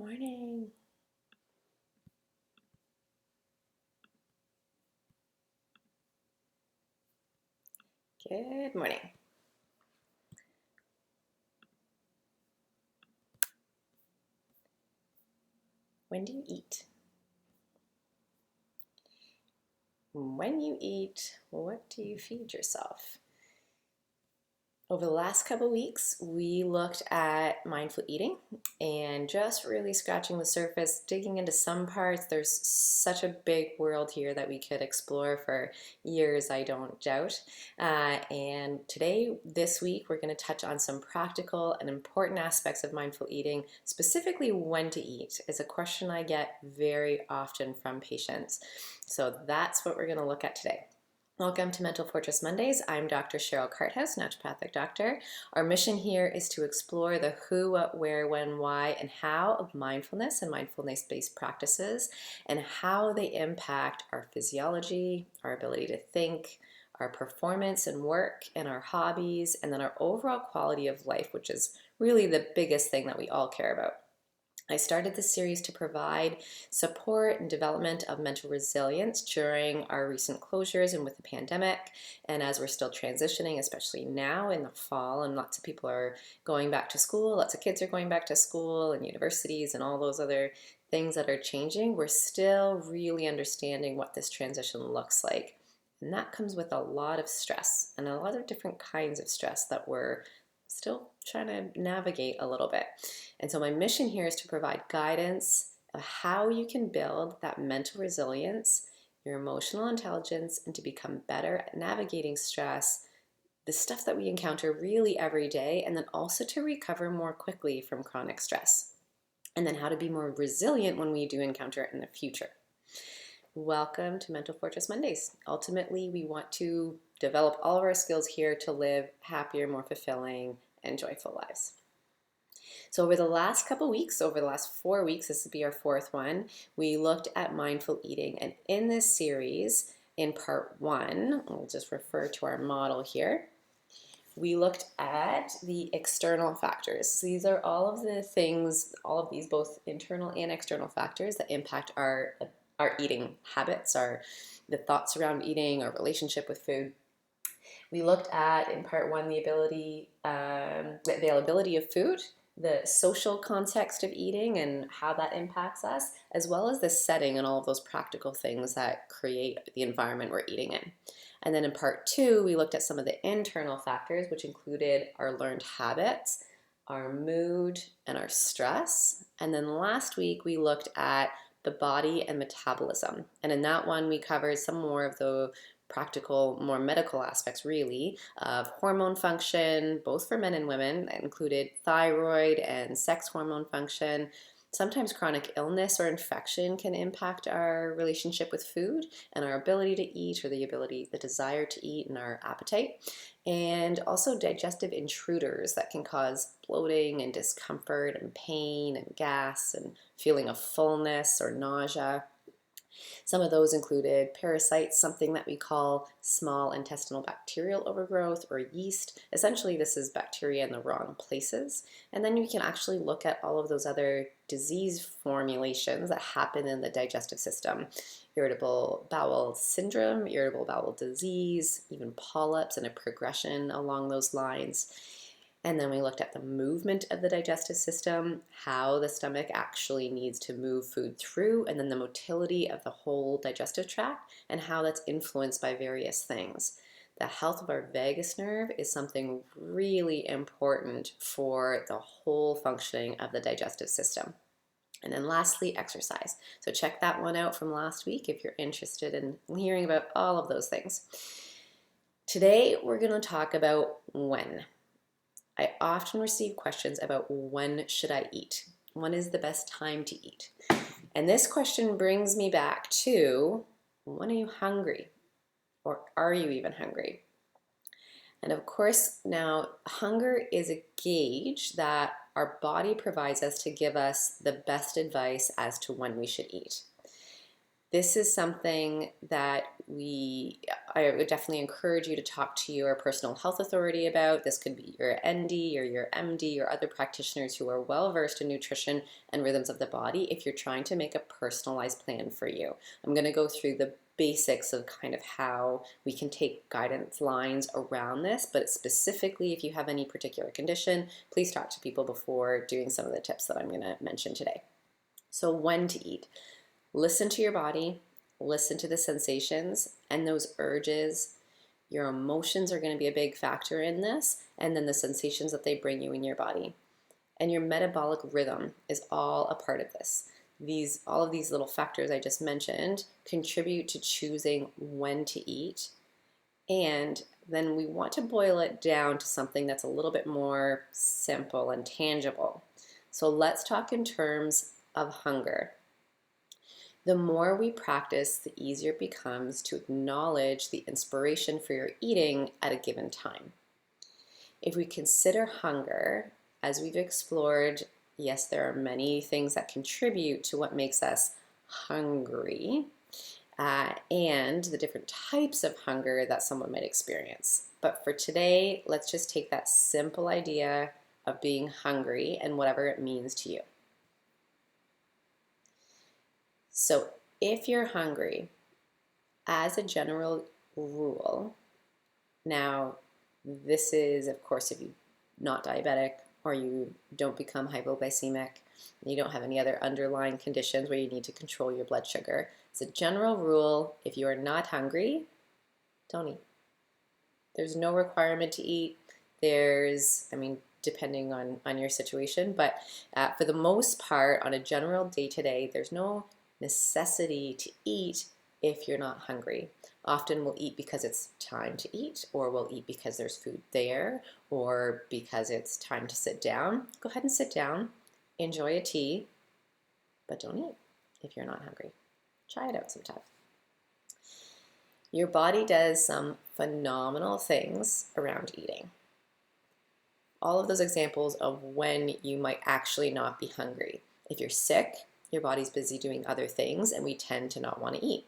Morning. Good morning. When do you eat? When you eat, what do you feed yourself? Over the last couple of weeks, we looked at mindful eating and just really scratching the surface, digging into some parts. There's such a big world here that we could explore for years, I don't doubt. And today, this week, we're going to touch on some practical and important aspects of mindful eating, specifically when to eat. It's a question I get very often from patients. So that's what we're going to look at today. Welcome to Mental Fortress Mondays. I'm Dr. Cheryl Carthouse, naturopathic doctor. Our mission here is to explore the who, what, where, when, why, and how of mindfulness and mindfulness-based practices and how they impact our physiology, our ability to think, our performance and work, and our hobbies, and then our overall quality of life, which is really the biggest thing that we all care about. I started this series to provide support and development of mental resilience during our recent closures and with the pandemic. And as we're still transitioning, especially now in the fall, and lots of people are going back to school, lots of kids are going back to school and universities and all those other things that are changing, we're still really understanding what this transition looks like. And that comes with a lot of stress and a lot of different kinds of stress that we're still trying to navigate a little bit. And so my mission here is to provide guidance of how you can build that mental resilience, your emotional intelligence, and to become better at navigating stress, the stuff that we encounter really every day, and then also to recover more quickly from chronic stress. And then how to be more resilient when we do encounter it in the future. Welcome to Mental Fortress Mondays. Ultimately, we want to develop all of our skills here to live happier, more fulfilling, and joyful lives. So over the last couple weeks, over the last 4 weeks, this will be our fourth one, we looked at mindful eating. And in this series, in part 1, I'll just refer to our model here, we looked at the external factors. These are all of the things, all of these both internal and external factors that impact our eating habits, the thoughts around eating, our relationship with food. We looked at, in part 1, the availability of food, the social context of eating and how that impacts us, as well as the setting and all of those practical things that create the environment we're eating in. And then in part 2, we looked at some of the internal factors, which included our learned habits, our mood, and our stress. And then last week, we looked at the body and metabolism. And in that one, we covered some more of the practical, more medical aspects really of hormone function, both for men and women. That included thyroid and sex hormone function. Sometimes chronic illness or infection can impact our relationship with food and our ability to eat, or the desire to eat, and our appetite. And also digestive intruders that can cause bloating and discomfort and pain and gas and feeling of fullness or nausea. Some of those included parasites, something that we call small intestinal bacterial overgrowth, or yeast. Essentially, this is bacteria in the wrong places. And then we can actually look at all of those other disease formulations that happen in the digestive system. Irritable bowel syndrome, irritable bowel disease, even polyps, and a progression along those lines. And then we looked at the movement of the digestive system, how the stomach actually needs to move food through, and then the motility of the whole digestive tract and how that's influenced by various things. The health of our vagus nerve is something really important for the whole functioning of the digestive system. And then lastly, exercise. So check that one out from last week if you're interested in hearing about all of those things. Today, we're going to talk about when. I often receive questions about when should I eat? When is the best time to eat? And this question brings me back to, when are you hungry? Or are you even hungry? And of course, now hunger is a gauge that our body provides us to give us the best advice as to when we should eat. This is something that I would definitely encourage you to talk to your personal health authority about. This could be your ND or your MD or other practitioners who are well versed in nutrition and rhythms of the body if you're trying to make a personalized plan for you. I'm going to go through the basics of kind of how we can take guidance lines around this, but specifically if you have any particular condition, please talk to people before doing some of the tips that I'm going to mention today. So when to eat. Listen to your body, listen to the sensations and those urges. Your emotions are going to be a big factor in this, and then the sensations that they bring you in your body. And your metabolic rhythm is all a part of this. All of these little factors I just mentioned contribute to choosing when to eat. And then we want to boil it down to something that's a little bit more simple and tangible. So let's talk in terms of hunger. The more we practice, the easier it becomes to acknowledge the inspiration for your eating at a given time. If we consider hunger, as we've explored, yes, there are many things that contribute to what makes us hungry, and the different types of hunger that someone might experience. But for today, let's just take that simple idea of being hungry and whatever it means to you. So if you're hungry, as a general rule, now this is, of course, if you're not diabetic or you don't become hypoglycemic, you don't have any other underlying conditions where you need to control your blood sugar. As a general rule, if you are not hungry, don't eat. There's no requirement to eat. Depending on your situation, but for the most part, on a general day-to-day, there's no necessity to eat if you're not hungry. Often we'll eat because it's time to eat, or we'll eat because there's food there, or because it's time to sit down. Go ahead and sit down, enjoy a tea, but don't eat if you're not hungry. Try it out sometime. Your body does some phenomenal things around eating. All of those examples of when you might actually not be hungry. If you're sick, your body's busy doing other things, and we tend to not want to eat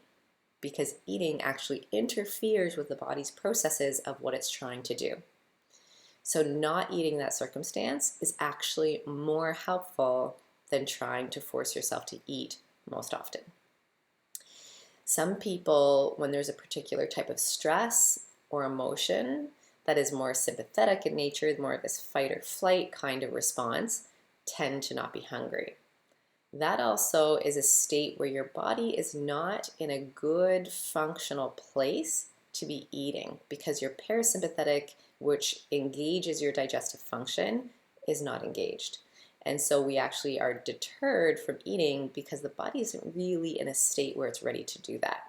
because eating actually interferes with the body's processes of what it's trying to do. So not eating in that circumstance is actually more helpful than trying to force yourself to eat most often. Some people, when there's a particular type of stress or emotion that is more sympathetic in nature, more of this fight or flight kind of response, tend to not be hungry. That also is a state where your body is not in a good functional place to be eating because your parasympathetic, which engages your digestive function, is not engaged. And so we actually are deterred from eating because the body isn't really in a state where it's ready to do that.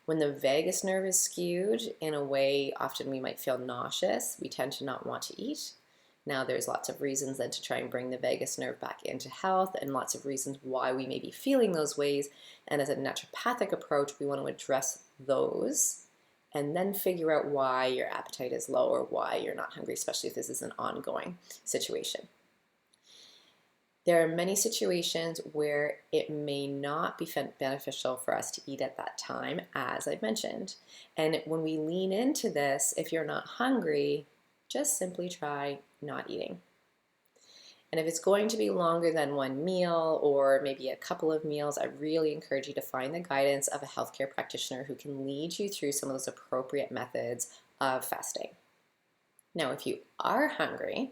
When the vagus nerve is skewed in a way, often we might feel nauseous. We tend to not want to eat. Now there's lots of reasons then to try and bring the vagus nerve back into health, and lots of reasons why we may be feeling those ways. And as a naturopathic approach, we want to address those and then figure out why your appetite is low or why you're not hungry, especially if this is an ongoing situation. There are many situations where it may not be beneficial for us to eat at that time, as I've mentioned. And when we lean into this, if you're not hungry, just simply try not eating. And if it's going to be longer than one meal or maybe a couple of meals, I really encourage you to find the guidance of a healthcare practitioner who can lead you through some of those appropriate methods of fasting. Now, if you are hungry,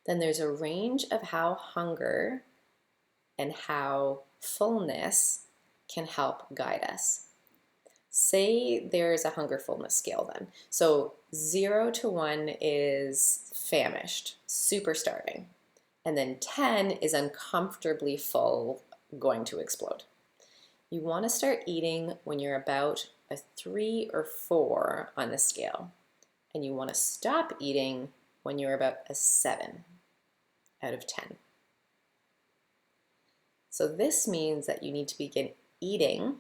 then there's a range of how hunger and how fullness can help guide us. Say there's a hunger fullness scale then. So 0 to 1 is famished, super starving. And then 10 is uncomfortably full, going to explode. You want to start eating when you're about a 3 or 4 on the scale. And you want to stop eating when you're about a 7 out of 10. So this means that you need to begin eating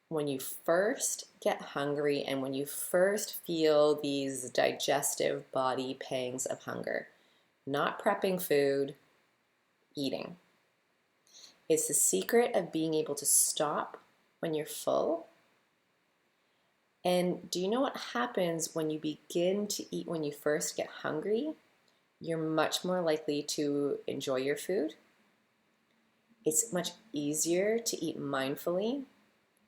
when you first get hungry and when you first feel these digestive body pangs of hunger. Not prepping food, eating. It's the secret of being able to stop when you're full. And do you know what happens when you begin to eat when you first get hungry? You're much more likely to enjoy your food. It's much easier to eat mindfully,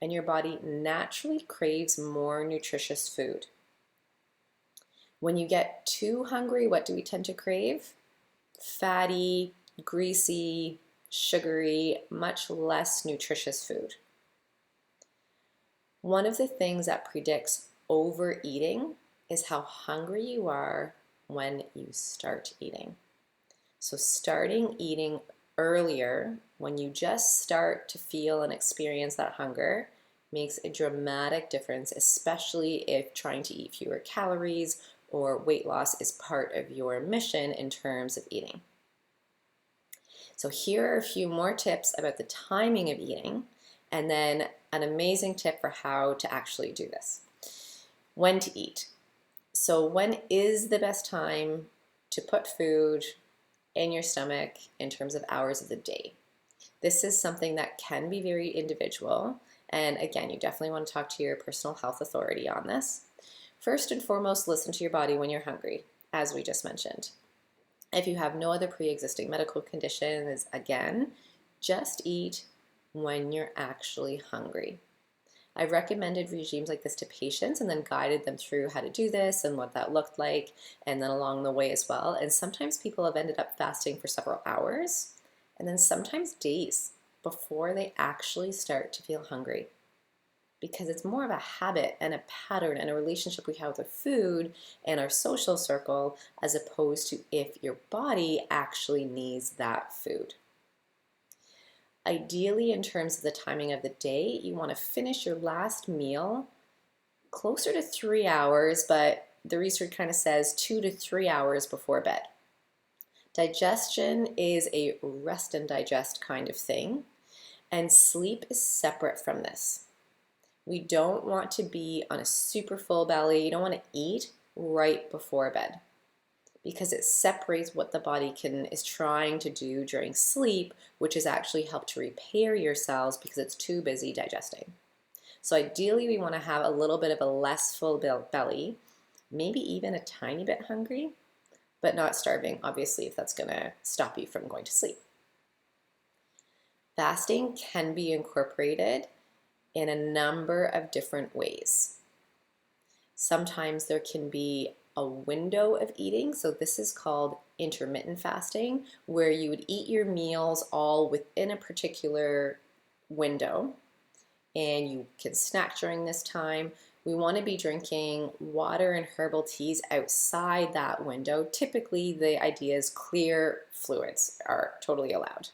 and your body naturally craves more nutritious food. When you get too hungry, what do we tend to crave? Fatty, greasy, sugary, much less nutritious food. One of the things that predicts overeating is how hungry you are when you start eating. So starting eating earlier, when you just start to feel and experience that hunger, makes a dramatic difference, especially if trying to eat fewer calories or weight loss is part of your mission in terms of eating. So here are a few more tips about the timing of eating, and then an amazing tip for how to actually do this. When to eat. So when is the best time to put food in your stomach in terms of hours of the day? This is something that can be very individual. And again, you definitely want to talk to your personal health authority on this. First and foremost, listen to your body when you're hungry, as we just mentioned. If you have no other pre-existing medical conditions, again, just eat when you're actually hungry. I've recommended regimes like this to patients and then guided them through how to do this and what that looked like, and then along the way as well. And sometimes people have ended up fasting for several hours and then sometimes days before they actually start to feel hungry, because it's more of a habit and a pattern and a relationship we have with food and our social circle, as opposed to if your body actually needs that food. Ideally, in terms of the timing of the day, you want to finish your last meal closer to 3 hours, but the research kind of says 2 to 3 hours before bed. Digestion is a rest and digest kind of thing, and sleep is separate from this. We don't want to be on a super full belly. You don't want to eat right before bed, because it separates what the body is trying to do during sleep, which is actually help to repair your cells because it's too busy digesting. So ideally, we want to have a little bit of a less full belly, maybe even a tiny bit hungry, but not starving, obviously, if that's going to stop you from going to sleep. Fasting can be incorporated in a number of different ways. Sometimes there can be a window of eating. So this is called intermittent fasting, where you would eat your meals all within a particular window and you can snack during this time. We want to be drinking water and herbal teas outside that window. Typically, the idea is clear fluids are totally allowed.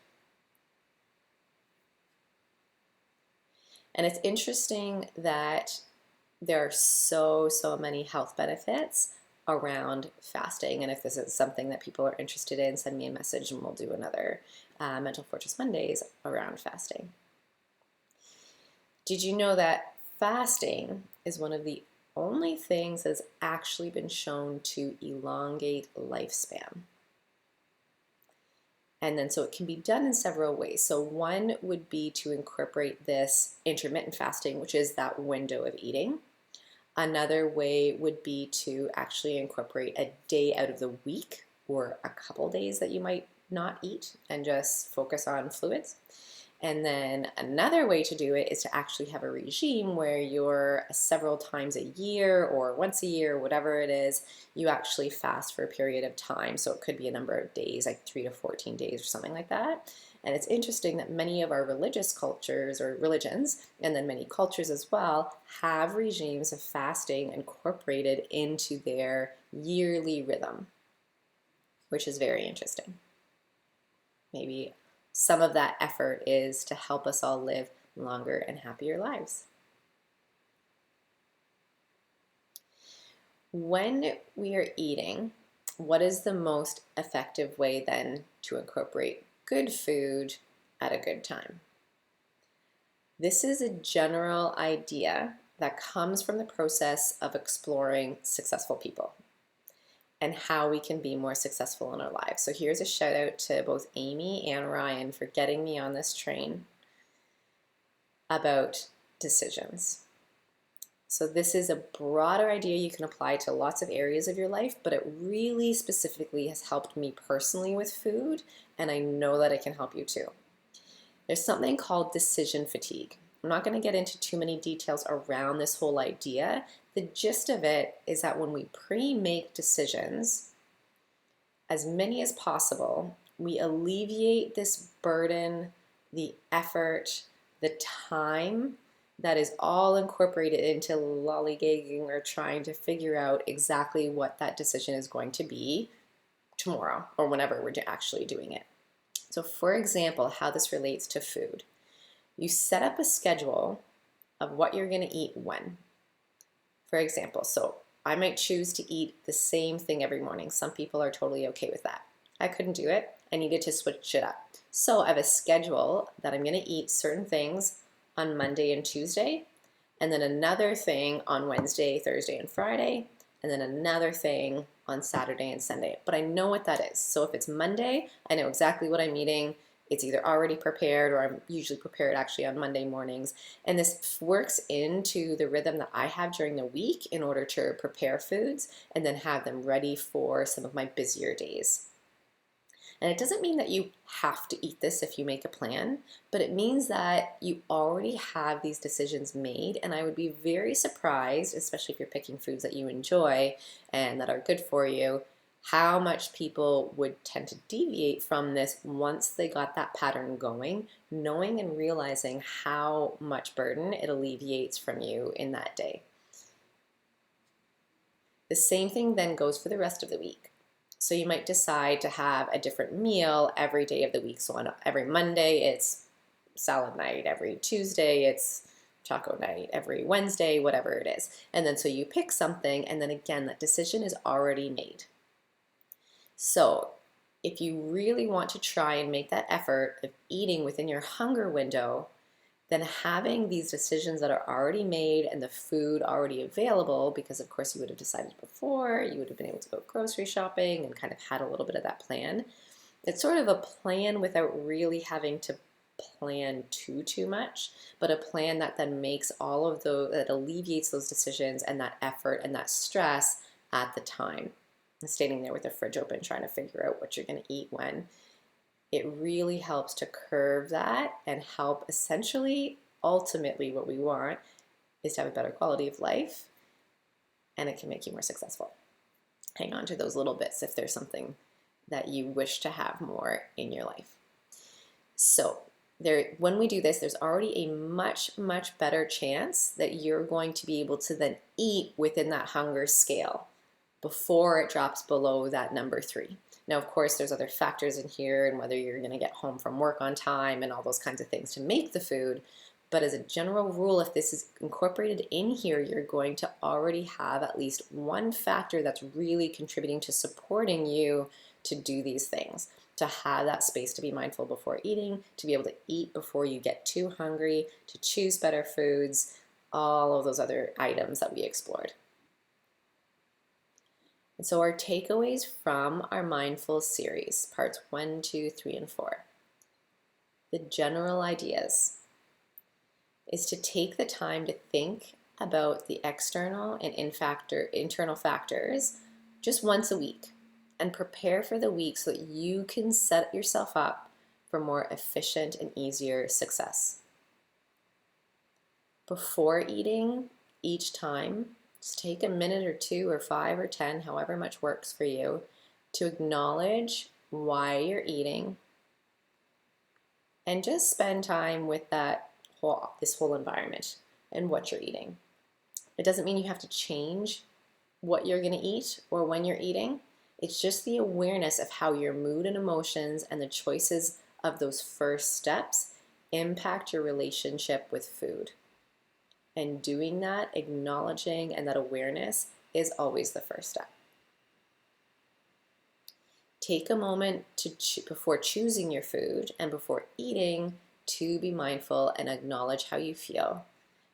And it's interesting that there are so many health benefits around fasting. And if this is something that people are interested in, send me a message and we'll do another Mental Fortress Mondays around fasting. Did you know that fasting is one of the only things that has actually been shown to elongate lifespan? And then so it can be done in several ways. So one would be to incorporate this intermittent fasting, which is that window of eating. Another way would be to actually incorporate a day out of the week or a couple days that you might not eat and just focus on fluids. And then another way to do it is to actually have a regime where you're several times a year or once a year, whatever it is, you actually fast for a period of time. So it could be a number of days, like 3 to 14 days or something like that. And it's interesting that many of our religious cultures or religions, and then many cultures as well, have regimes of fasting incorporated into their yearly rhythm, which is very interesting. Maybe some of that effort is to help us all live longer and happier lives. When we are eating, what is the most effective way then to incorporate good food at a good time? This is a general idea that comes from the process of exploring successful people. and how we can be more successful in our lives. So here's a shout out to both Amy and Ryan for getting me on this train about decisions. So this is a broader idea you can apply to lots of areas of your life, but it really specifically has helped me personally with food, and I know that it can help you too. There's something called decision fatigue. I'm not going to get into too many details around this whole idea. The gist of it is that when we pre-make decisions, as many as possible, we alleviate this burden, the effort, the time that is all incorporated into lollygagging or trying to figure out exactly what that decision is going to be tomorrow or whenever we're actually doing it. So for example, how this relates to food. You set up a schedule of what you're going to eat when. For example, so I might choose to eat the same thing every morning. Some people are totally okay with that. I couldn't do it. I needed to switch it up. So I have a schedule that I'm going to eat certain things on Monday and Tuesday, and then another thing on Wednesday, Thursday, and Friday, and then another thing on Saturday and Sunday. But I know what that is. So if it's Monday, I know exactly what I'm eating. It's either already prepared, or I'm usually prepared actually on Monday mornings. And this works into the rhythm that I have during the week in order to prepare foods and then have them ready for some of my busier days. And it doesn't mean that you have to eat this if you make a plan, but it means that you already have these decisions made. And I would be very surprised, especially if you're picking foods that you enjoy and that are good for you, how much people would tend to deviate from this once they got that pattern going, knowing and realizing how much burden it alleviates from you in that day. The same thing then goes for the rest of the week. So you might decide to have a different meal every day of the week. So on every Monday, it's salad night. Every Tuesday, it's taco night. Every Wednesday, whatever it is. And then so you pick something, and then again, that decision is already made. So if you really want to try and make that effort of eating within your hunger window, then having these decisions that are already made and the food already available, because of course you would have decided before, you would have been able to go grocery shopping and kind of had a little bit of that plan. It's sort of a plan without really having to plan too much, but a plan that then makes all of those, that alleviates those decisions and that effort and that stress at the time. Standing there with the fridge open trying to figure out what you're going to eat when. It really helps to curve that and help essentially, ultimately what we want is to have a better quality of life, and it can make you more successful. Hang on to those little bits if there's something that you wish to have more in your life. So when we do this, there's already a much better chance that you're going to be able to then eat within that hunger scale before it drops below that number 3. Now, of course, there's other factors in here and whether you're going to get home from work on time and all those kinds of things to make the food. But as a general rule, if this is incorporated in here, you're going to already have at least one factor that's really contributing to supporting you to do these things, to have that space to be mindful before eating, to be able to eat before you get too hungry, to choose better foods, all of those other items that we explored. And so our takeaways from our mindful series, parts 1, 2, 3, and 4. The general ideas is to take the time to think about the external and internal factors just once a week and prepare for the week so that you can set yourself up for more efficient and easier success. Before eating each time, just take a minute or 2 or 5 or 10, however much works for you, to acknowledge why you're eating and just spend time with this whole environment and what you're eating. It doesn't mean you have to change what you're going to eat or when you're eating. It's just the awareness of how your mood and emotions and the choices of those first steps impact your relationship with food. And doing that, acknowledging, and that awareness is always the first step. Take a moment before choosing your food and before eating to be mindful and acknowledge how you feel.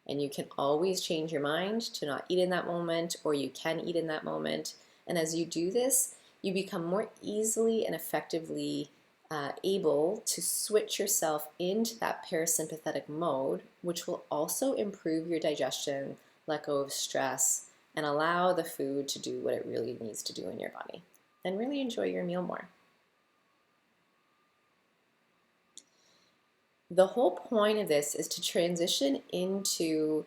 And you can always change your mind to not eat in that moment, or you can eat in that moment. And as you do this, you become more easily and effectively able to switch yourself into that parasympathetic mode, which will also improve your digestion, let go of stress, and allow the food to do what it really needs to do in your body. And really enjoy your meal more. The whole point of this is to transition into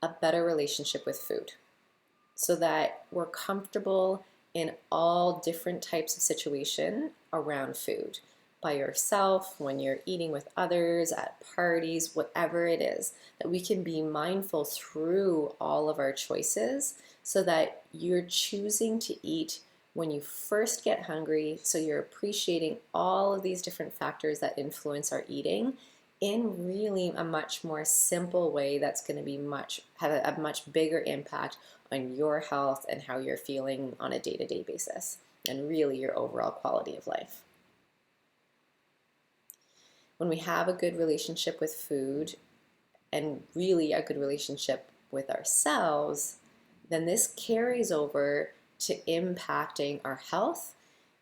a better relationship with food so that we're comfortable in all different types of situation around food, by yourself, when you're eating with others, at parties, whatever it is, that we can be mindful through all of our choices so that you're choosing to eat when you first get hungry, so you're appreciating all of these different factors that influence our eating in really a much more simple way that's going to have a much bigger impact on your health and how you're feeling on a day-to-day basis, and really your overall quality of life. When we have a good relationship with food and really a good relationship with ourselves, then this carries over to impacting our health.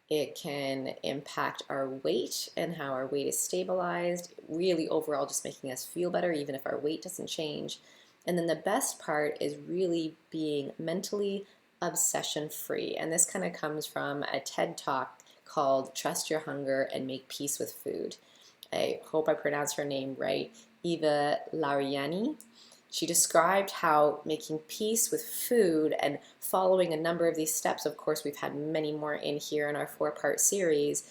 It can impact our weight and how our weight is stabilized, really overall just making us feel better even if our weight doesn't change. And then the best part is really being mentally obsession free. And this kind of comes from a TED Talk called Trust Your Hunger and Make Peace with Food. I hope I pronounced her name right, Eva Lauriani. She described how making peace with food and following a number of these steps, of course we've had many more in here in our 4-part series,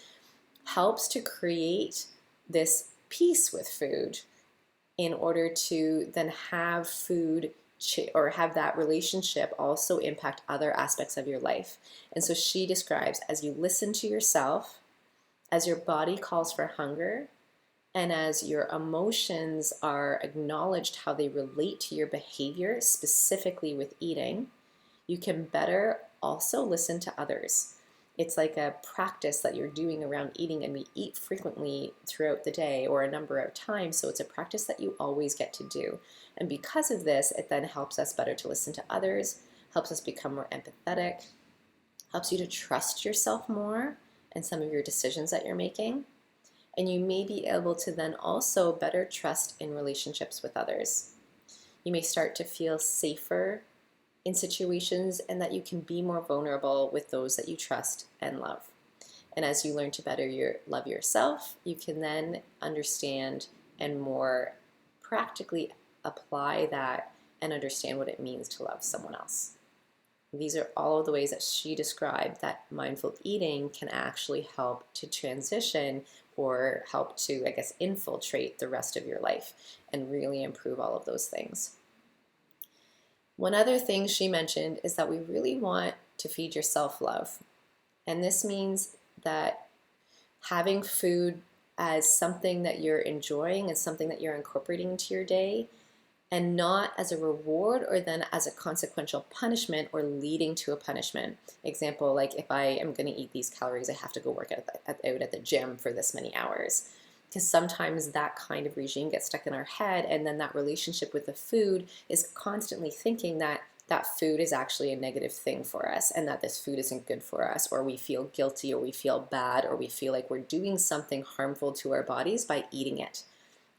helps to create this peace with food in order to then have food or have that relationship also impact other aspects of your life. And so she describes, as you listen to yourself, as your body calls for hunger, and as your emotions are acknowledged how they relate to your behavior, specifically with eating, you can better also listen to others. It's like a practice that you're doing around eating, and we eat frequently throughout the day or a number of times, so it's a practice that you always get to do. And because of this, it then helps us better to listen to others, helps us become more empathetic, helps you to trust yourself more and some of your decisions that you're making. And you may be able to then also better trust in relationships with others. You may start to feel safer in situations and that you can be more vulnerable with those that you trust and love. And as you learn to better love yourself, you can then understand and more practically apply that and understand what it means to love someone else. These are all of the ways that she described that mindful eating can actually help to transition or help to, infiltrate the rest of your life and really improve all of those things. One other thing she mentioned is that we really want to feed your self-love. And this means that having food as something that you're enjoying and something that you're incorporating into your day, and not as a reward or then as a consequential punishment or leading to a punishment. Example, like if I am going to eat these calories, I have to go work out at the gym for this many hours. Because sometimes that kind of regime gets stuck in our head, and then that relationship with the food is constantly thinking that that food is actually a negative thing for us and that this food isn't good for us, or we feel guilty or we feel bad or we feel like we're doing something harmful to our bodies by eating it.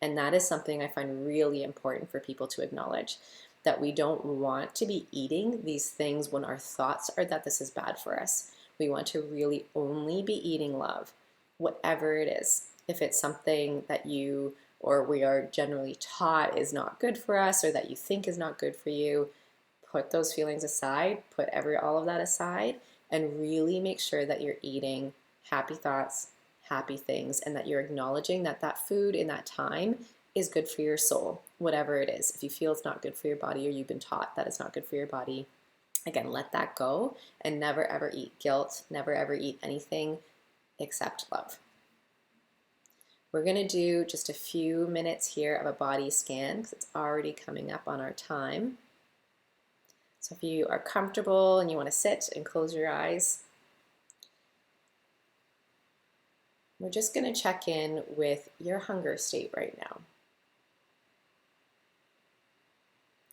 And that is something I find really important for people to acknowledge, that we don't want to be eating these things when our thoughts are that this is bad for us. We want to really only be eating love, whatever it is. If it's something that you or we are generally taught is not good for us or that you think is not good for you, put those feelings aside, put all of that aside, and really make sure that you're eating happy thoughts, happy things, and that you're acknowledging that that food in that time is good for your soul, whatever it is. If you feel it's not good for your body or you've been taught that it's not good for your body, again, let that go and never ever eat guilt, never ever eat anything except love. We're going to do just a few minutes here of a body scan because it's already coming up on our time. So if you are comfortable and you want to sit and close your eyes, we're just going to check in with your hunger state right now.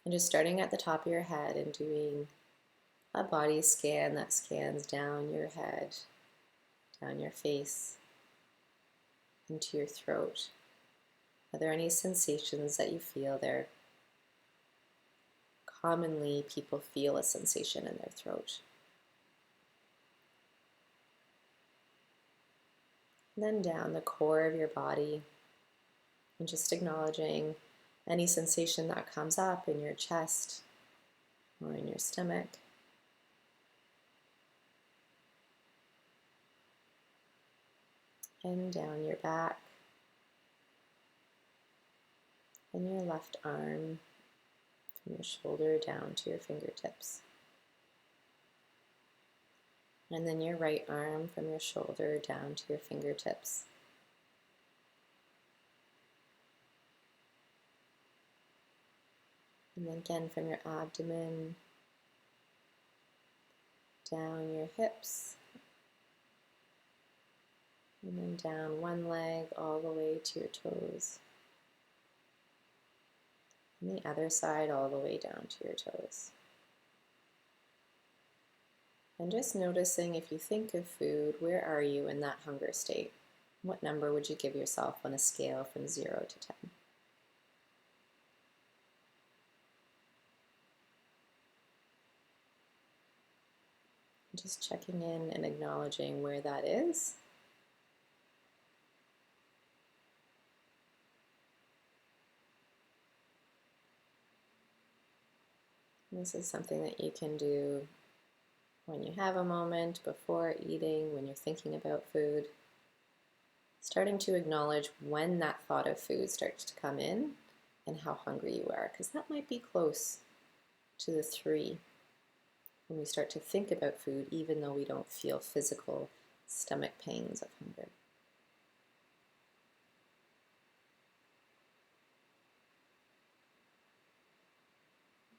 And just starting at the top of your head and doing a body scan that scans down your head, down your face, into your throat. Are there any sensations that you feel there? Commonly, people feel a sensation in their throat. And then down the core of your body, and just acknowledging any sensation that comes up in your chest or in your stomach. And down your back, and your left arm, from your shoulder down to your fingertips. And then your right arm from your shoulder down to your fingertips. And then again from your abdomen, down your hips, and then down one leg all the way to your toes. And the other side all the way down to your toes. And just noticing, if you think of food, where are you in that hunger state? What number would you give yourself on a scale from 0 to 10? Just checking in and acknowledging where that is. This is something that you can do when you have a moment, before eating, when you're thinking about food. Starting to acknowledge when that thought of food starts to come in and how hungry you are, because that might be close to the 3 when we start to think about food, even though we don't feel physical stomach pangs of hunger.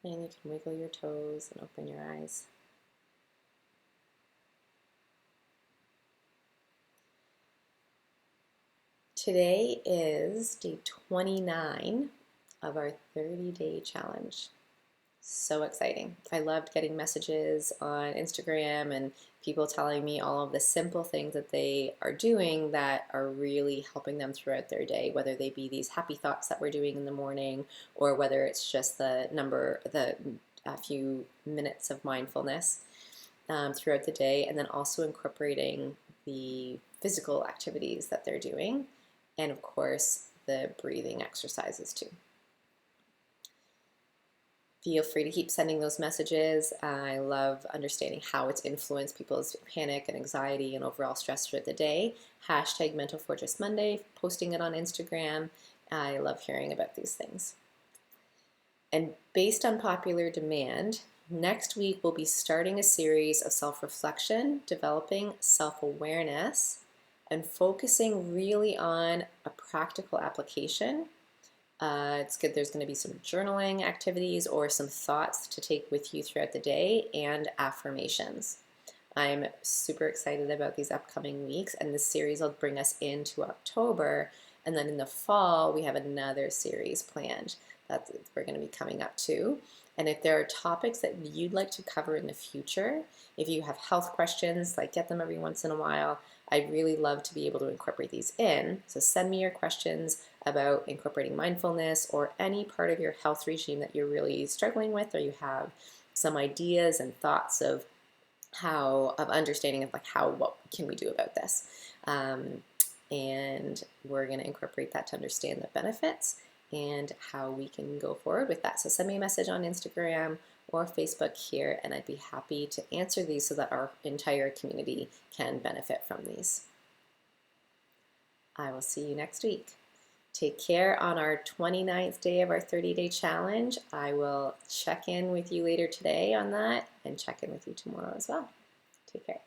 And you can wiggle your toes and open your eyes. Today is day 29 of our 30-day challenge. So exciting. I loved getting messages on Instagram and people telling me all of the simple things that they are doing that are really helping them throughout their day, whether they be these happy thoughts that we're doing in the morning, or whether it's just a few minutes of mindfulness throughout the day, and then also incorporating the physical activities that they're doing, and of course the breathing exercises too. Feel free to keep sending those messages. I love understanding how it's influenced people's panic and anxiety and overall stress throughout the day. Hashtag Mental Fortress Monday, posting it on Instagram. I love hearing about these things. And based on popular demand, next week we'll be starting a series of self-reflection, developing self-awareness, and focusing really on a practical application. It's good. There's going to be some journaling activities or some thoughts to take with you throughout the day, and affirmations. I'm super excited about these upcoming weeks, and this series will bring us into October, and then in the fall we have another series planned that we're going to be coming up to. And if there are topics that you'd like to cover in the future, if you have health questions, like get them every once in a while, I'd really love to be able to incorporate these in. So send me your questions about incorporating mindfulness or any part of your health regime that you're really struggling with, or you have some ideas and thoughts of understanding of what can we do about this. And we're going to incorporate that to understand the benefits and how we can go forward with that. So send me a message on Instagram or Facebook here, and I'd be happy to answer these so that our entire community can benefit from these. I will see you next week. Take care on our 29th day of our 30-day challenge. I will check in with you later today on that and check in with you tomorrow as well. Take care.